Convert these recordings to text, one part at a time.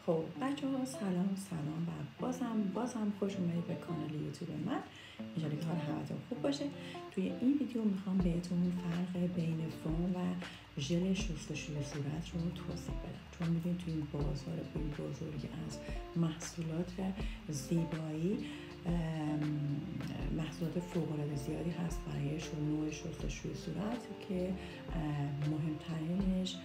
خب بچه ها سلام و بازم خوش اومدید به کانال یوتیوب من. انشالله که حال همتون خوب باشه. توی این ویدیو میخوام بهتون فرق بین فوم و ژل شستشوی صورت رو توضیح بدم، چون میبینید توی این بازار بزرگی از محصولات زیبایی محصولات فوق‌العاده زیادی هست برای نوع شستشوی صورت که مهمترینش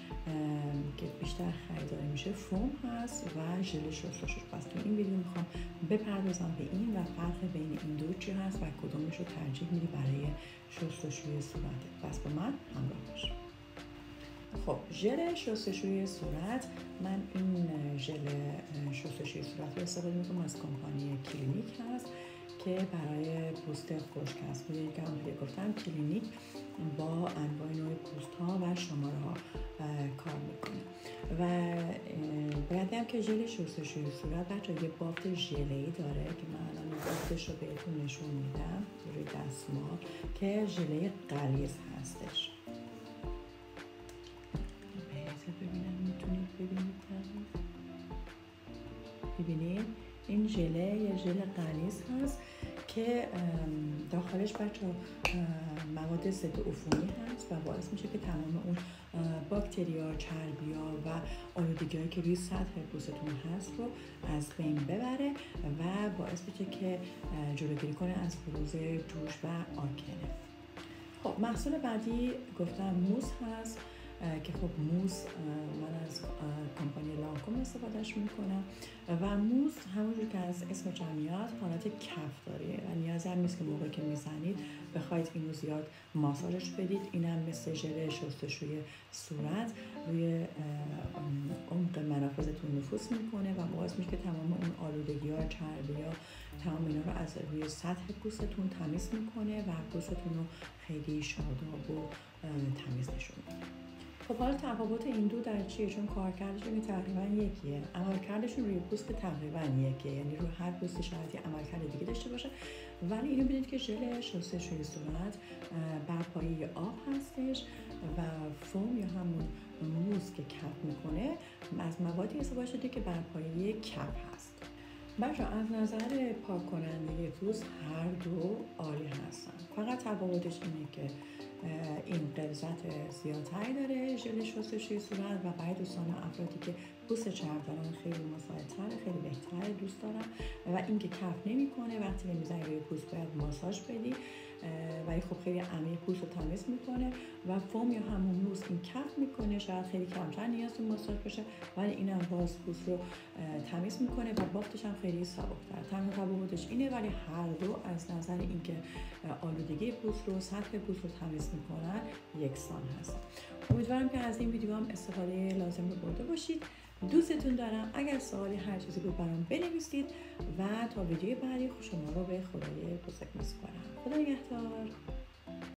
که بیشتر خریداری میشه فوم هست و ژل شستشوی. پس تو این ویدیو میخوام بپردازم به این و فرق بین این دو چی هست و کدومش رو ترجیح میدی برای شستشوی صورت. پس با من همراه باش. خب ژل شستشوی صورت، من این ژل شستشوی صورت رو استفاده میکنم از کمپانی کلینیک هست که برای پوست خشک هست. میدونید که همونطور گفتم کلینیک با انواع نوع پوست ها و شماره ها کار میکنه و باید بگم که ژل شستشوی صورت بچه یه بافت ژله‌ای داره که من الان بافتش رو بهتون نشون میدم روی دستمال که ژله غلیظ هستش. ببینم میتونید ببینید این ژله یه ژل غلیظ هست که داخلش بچه مواد ضد عفونی هست و باعث میشه که تمام اون باکتریا، چربیا و آلودگی‌هایی که روی سطح پوستتون هست رو از بین ببره و باعث میشه که جلوگیری کنه از بروز جوش و آکنه. خب محصول بعدی گفتم موز هست که خب موز من از کمپانی لانکوم استفادهش میکنم و موز همونجور که از اسم جمعیت حالت کف داره و نیازی هم نیست که موقعی که میزنید بخواید اینو زیاد ماساژش بدید. اینم مثل ژل شستشوی صورت روی عمق منافذتون نفوذ میکنه و باعث میشه که تمام اون آلودگی‌ها، چربی‌ها، تمام اینا رو از روی سطح پوستتون تمیز میکنه و پوستتون رو خیلی شاداب و تمیز نشون میده. خب حالا تفاوت این دو در چیه؟ چون کارکردشون تقریبا یکیه، عملکردشون روی پوست تقریبا یکیه، یعنی روی هر پوستی شاید یه عملکرد دیگه داشته باشه، ولی اینو بدونید که ژل شستشوی صورت بر پایه آب هستش و فوم یا همون موز که کف میکنه از موادی استفاده شده که بر پایه کف هست. بچه از نظر پاک کننده پوست هر دو عالی هستن، فقط تفاوتش اینه که این غلظت زیادتری داره ژل شستشوی صورت و برای دوستان افرادی که پوست چرب دارن خیلی مساعدتره، خیلی بهتره، دوست دارم و اینکه کف نمیکنه وقتی میزنی روی پوست باید ماساژ بدی ولی خب خیلی عمیق پوست رو تمیز میکنه و فوم یا همون موز این کف میکنه، شاید خیلی کمتر نیاز به ماساژ بشه ولی اینم باز پوست رو تمیز میکنه و بافتش هم خیلی سبک‌تر. تنها تفاوتش اینه ولی هر دو از نظر اینکه آلودگی پوست رو، سطح پوست رو تمیز میکنن یکسان هست. امیدوارم که از این ویدیو هم استفاده لازم رو برده باشید. دوستتون دارم. اگر سوالی هر چیزی بود برام بنویسید و تا ویدیو بعدی شما رو به خدای بزرگ میسپارم. خدا نگهدار.